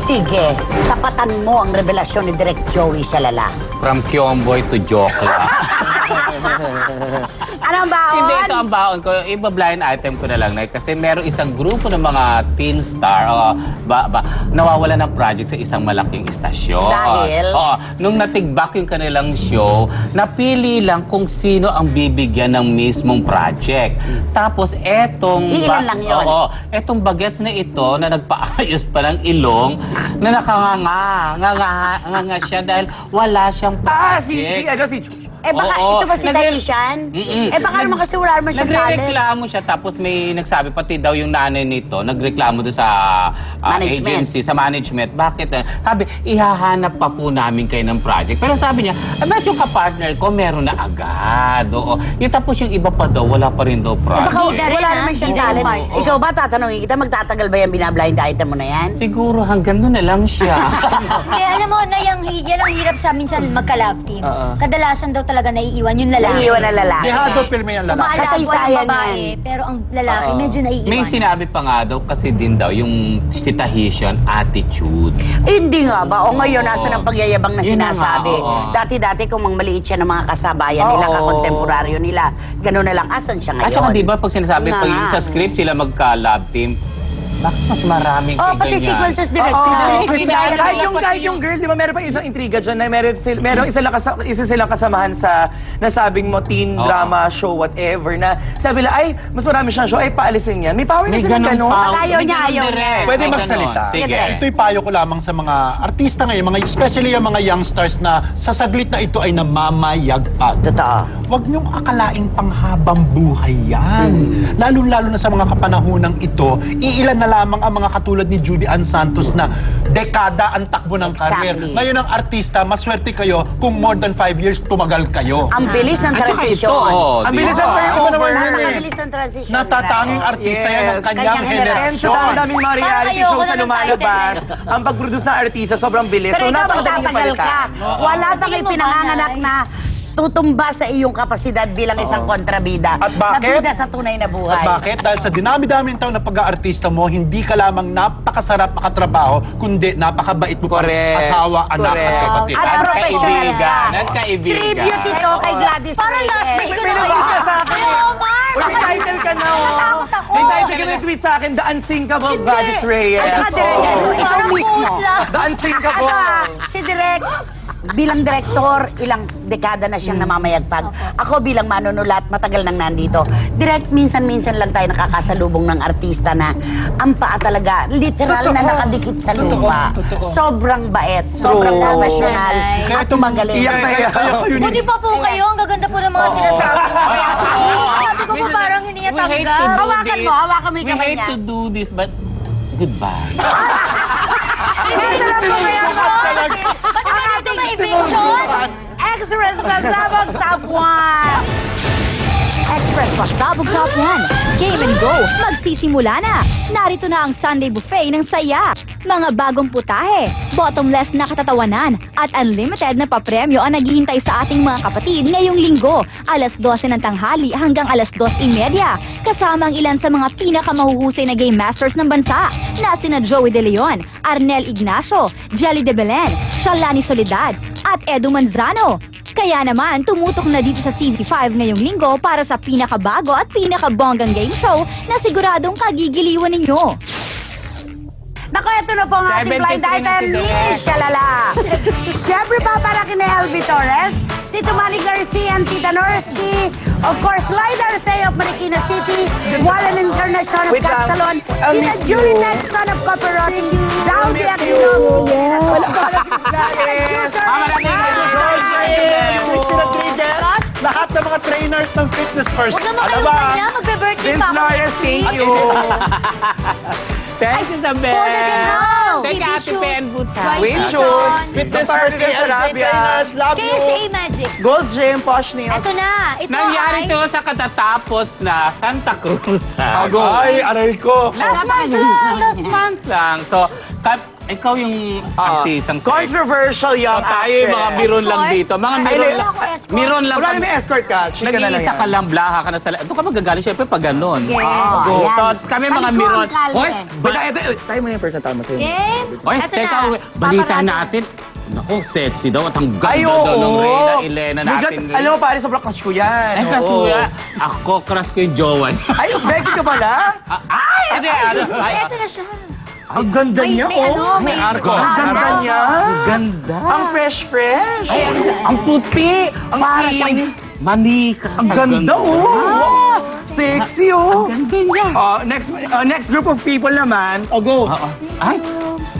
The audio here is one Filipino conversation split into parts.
Sige, tapatan mo ang revelasyon ni Direk Joey Shalala. From Kyomboy to Jokla. Anong baon? Hindi, ito ang baon ko. Iba-blind item ko na lang, Nay. Kasi meron isang grupo ng mga teen star nawawala ng project sa isang malaking istasyon. Dahil? Nung natigbak yung kanilang show, napili lang kung sino ang bibigyan ng mismong project. Tapos, etong... Ilan lang yun? Etong bagets na ito na nagpaayos pa ng ilong na nakanganga siya dahil wala siyang project. Eh baka ito ba si Taishan? Eh baka naman kasi wala naman siyang talent. Nagreklamo siya tapos may nagsabi pati daw yung nanay nito, nagreklamo doon sa agency, sa management. Bakit? Sabi, ihahanap pa po namin kayo ng project. Pero sabi niya, bakit yung kapartner ko meron na agad? Yung tapos yung iba pa daw, wala pa rin daw project. Baka wala naman siyang talent. Ikaw ba, tatanungin kita, magtatagal ba yung binablind item mo na yan? Siguro hanggang doon na lang siya. Kaya alam mo, yan ang hirap sa amin sa magka-love team. Kadalasan daw talaga naiiwan yung lalaki. Naiiwan ang lalaki. Dehado film yung lalaki. Kasaysayan babae, pero ang lalaki medyo naiiwan. May sinabi pa nga daw kasi din daw yung si Tahitian attitude. Hindi nga ba? O ngayon, nasa ng pagyayabang na Yun na sinasabi. nga, Dati-dati kung maliit siya ng mga kasabayan nila, kakontemporaryo nila, gano'n na lang, asan siya ngayon? At saka di ba pag sinasabi, Nga pag nga. sa script sila magka-love team, bakit mas maraming pati ganyan? sequences director. Kahit yung girl, di ba, meron pa isang intriga dyan na meron isa silang kasamahan sa nasabing mo teen drama show, whatever, na sabi nila, ay, mas marami siyang show, ay, paalisin yan. May power na silang gano'n. Ayaw niya. Pwede magsalita. Sige. Ito'y payo ko lamang sa mga artista ngayon, especially yung mga youngsters na sa saglit na ito ay namamayagpag. Totoo. Huwag niyong akalaing panghabang buhay yan. Lalo-lalo na sa mga kapanahonang ito, iilan na lamang ang mga katulad ni Judy Ann Santos na dekada ang takbo ng karir. Ngayon ang artista, maswerte kayo kung more than 5 years tumagal kayo. Ang bilis ng At saka ito, transisyon. Ang bilis ng turnover. Napakabilis ng transisyon. Natatanging artista yan ng kanyang Kanyang And sa henerasyon. daming mga reality Parang shows ayoko na na ng lumalabas, ang pag-produce ng artista sobrang bilis. Pero ikaw magtatagal ka. Wala bang Tingin mo ba, ipinanganganak Nay? na tutumba sa iyong kapasidad bilang isang kontrabida. At bakit? Na bida sa tunay na buhay. At bakit? Dahil sa dinami-daming taon na pag-aartista mo, hindi ka lamang napakasarap makatrabaho, kundi napakabait mo pang asawa, anak at kapatid. At professional ka. At kaibigan. Tribute ito kay Gladys Parang last Reyes. day ko na Pinag-tweet ka sa akin. Omar! May title ka na, Natakot ako. May title ka na tweet sa akin, The Unsinkable Gladys Reyes. At saka Direk, ito Parang mismo. quote lang. The Unsinkable. Si Direk, bilang direktor, ilang dekada na siyang namamayagpag. Ako bilang manunulat, matagal nang nandito. Direk, minsan-minsan lang tayo nakakasalubong ng artista na ang paa talaga, literal na nakadikit sa lupa. Sobrang bait, sobrang professional, at magaling. Buti pa po kayo, ang gaganda po ng mga sinasabi niyo. Sabi ko po parang hindi niya tanggap. Hawakan mo yung We kamay hate niya. to do this, but goodbye. Ito lang po kaya Ba't naman dito may eviction? Express Pasabog Top 1! Express Pasabog Top 1. Game and Go, magsisimula na. Narito na ang Sunday Buffet ng saya. Mga bagong putahe, bottomless na katatawanan, at unlimited na papremyo ang naghihintay sa ating mga kapatid ngayong linggo, alas 12 ng tanghali hanggang alas 2:30. Kasama ang ilan sa mga pinakamahuhusay na game masters ng bansa, na sina Joey De Leon, Arnel Ignacio, Jelly De Belen, Shalani Soledad, at Edu Manzano. Kaya naman, tumutok na dito sa TV5 ngayong linggo para sa pinakabago at pinakabonggang game show na siguradong kagigiliwan ninyo. Naku, ito na po ang ating blind 73 item na ni si Shalala. Siyempre pa para kina Elvie Torres, Tito Manny Garcia and Tita Norsky, of course, Lloyd Arceo of Marikina City, Wallen Encarnacion of Cat Salon, Tita Julie Nexon of Copperrotti, Zombie Aquilom, Lahat ng mga trainers ng Fitness First. Huwag naman kayo kanya, magbe-birthday pa ako. Flores, thank you. Thank you, Isabel. Golden House, Thank you, Ate Shoes, Pen Boots. Joy Wing Season, Shoes, Fitness Dr. First, Sarabia, trainers, love you. KSA Magic. Gold Gym, Posh Nails. Ito na, ito Nangyari ay... ito sa katatapos na Santa Cruz. Ay, aray ko. Last month lang. So, Ikaw yung artisang sex. Controversial young So tayo yung mga actress. miron lang Escort? dito. Mga Ay, miron wala lang. ako escort. Miron lang. Wala naman escort ka. Chika na lang Nag-iisa yan. ka lang, blaha ka na sa... Doon ka magagaling, syempre pag ganun. Yes. Oh, Go. ayan. So kami mga Paliko miron. ang kalye. Hoy, Baka ito, tayo mo yung first na tama sa'yo. Game? Oy, Eto teka, na. balita Paparazzi. natin. Naku, sexy daw at ang Ay, ganda daw oo. ng Reyna Elena My God, natin. alam mo, pare, sobrang crush ko yan. Ay, Oo. kasuya. Ako, crush ko yung jowa niya. Ay, Becky ka pala? Ay, hindi. Ay, eto na siya. Ang ganda May, niya, may ano, oh. may... arko. Ang ganda Ano? niya. Ganda. Ang fresh-fresh. Ay, ang puti. Ang Para clean. siyang manika. Ang ganda, oh. Wow. Sexy, oh. Ang ganda niya. Next group of people naman. O, go. Oo. Ay,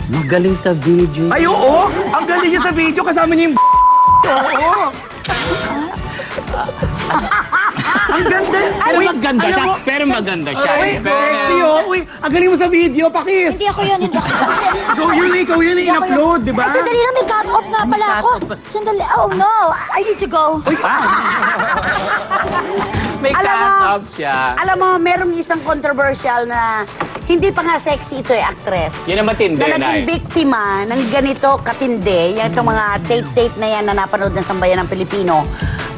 magaling sa video. Ay, oo. Ang galing niya sa video. Kasama niya yung oo. Ang ganda. Pero Uy, maganda alam siya. mo, Pero maganda siya. Uy, In fairness. sexy, oh. Uy, ang galing mo sa video, Pakis. Hindi ako yun, hindi ako yun. Ikaw yun, ikaw yun, Hindi ako yun. in-upload, di ba? Ay, sandali lang, may cut off nga pala ako. Sandali, oh no, I need to go. May Alam mo, cut-off siya. Alam mo, merong isang controversial na hindi pa nga sexy ito actress. Yan ang matindi, Na naging Nay. biktima ng ganito katindi, yung itong mga tape-tape na yan na napanood ng sambayan ng Pilipino.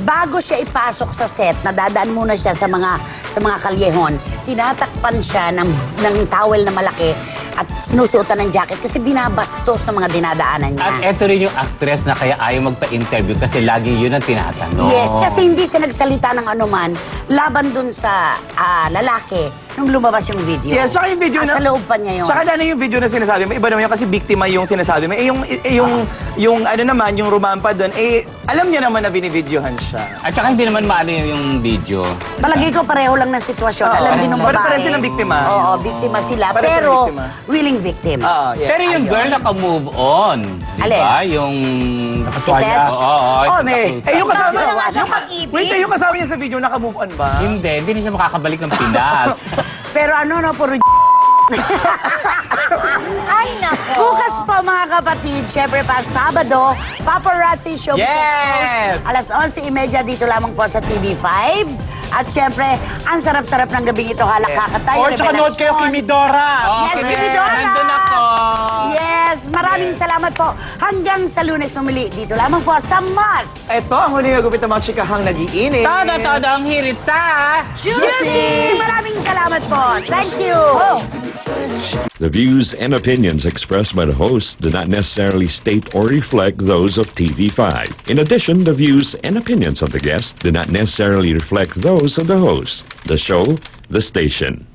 Bago siya ipasok sa set, nadadaan muna siya sa mga kalyehon, tinatakpan siya ng towel na malaki at sinusuotan ng jacket kasi binabastos sa mga dinadaanan niya. At eto rin yung actress na kaya ayaw magpa-interview kasi lagi yun ang tinatanong. Yes, kasi hindi siya nagsalita ng anuman laban dun sa lalaki nung lumabas yung video. Yes, saka yung video Sa loob pa niya yun. Saka na yung video na sinasabi mo, iba naman yun kasi biktima yung sinasabi mo. Yung ano naman, yung rumampa doon, alam niya naman na binibidyohan siya. At saka hindi naman maano yung video. Palagay ko pareho lang ng sitwasyon. Oo. Alam din ng babae. Pareho silang biktima. Oo, biktima sila. Pareho silang Pero biktima. willing victims. Yes. Pero yung Ayun. girl naka-move on. Di Alin? ba? Yung nakatuwalya. Kitech? Oo, Oh, may- nakapusa. Yung kasama, Wala nga siyang pag-ibig. wait, yung kasama niya sa video, naka-move on ba? Hindi na siya makakabalik ng Pinas. Pero ano no, puro Ay, nako. bukas pa mga kapatid. Syempre pa Sabado, Paparazzi Showbiz Yes! Exposed. Alas 11:30 dito lamang po sa TV5. At syempre, ang sarap-sarap ng gabing ito. Halakaka tayo. Or tsaka nood kayo, Kimidora. Yes, Okay, Kimidora! nandun ako. Yes, maraming salamat po. Hanggang sa Lunes na muli, dito lamang po sa Mas. Ito ang huli na gupit ng mga chikahang nag-iinit. Todo ang hirit sa... Juicy! Maraming salamat po. Thank you. The views and opinions expressed by the host do not necessarily state or reflect those of TV5. In addition, the views and opinions of the guests do not necessarily reflect those of the host, the show, the station.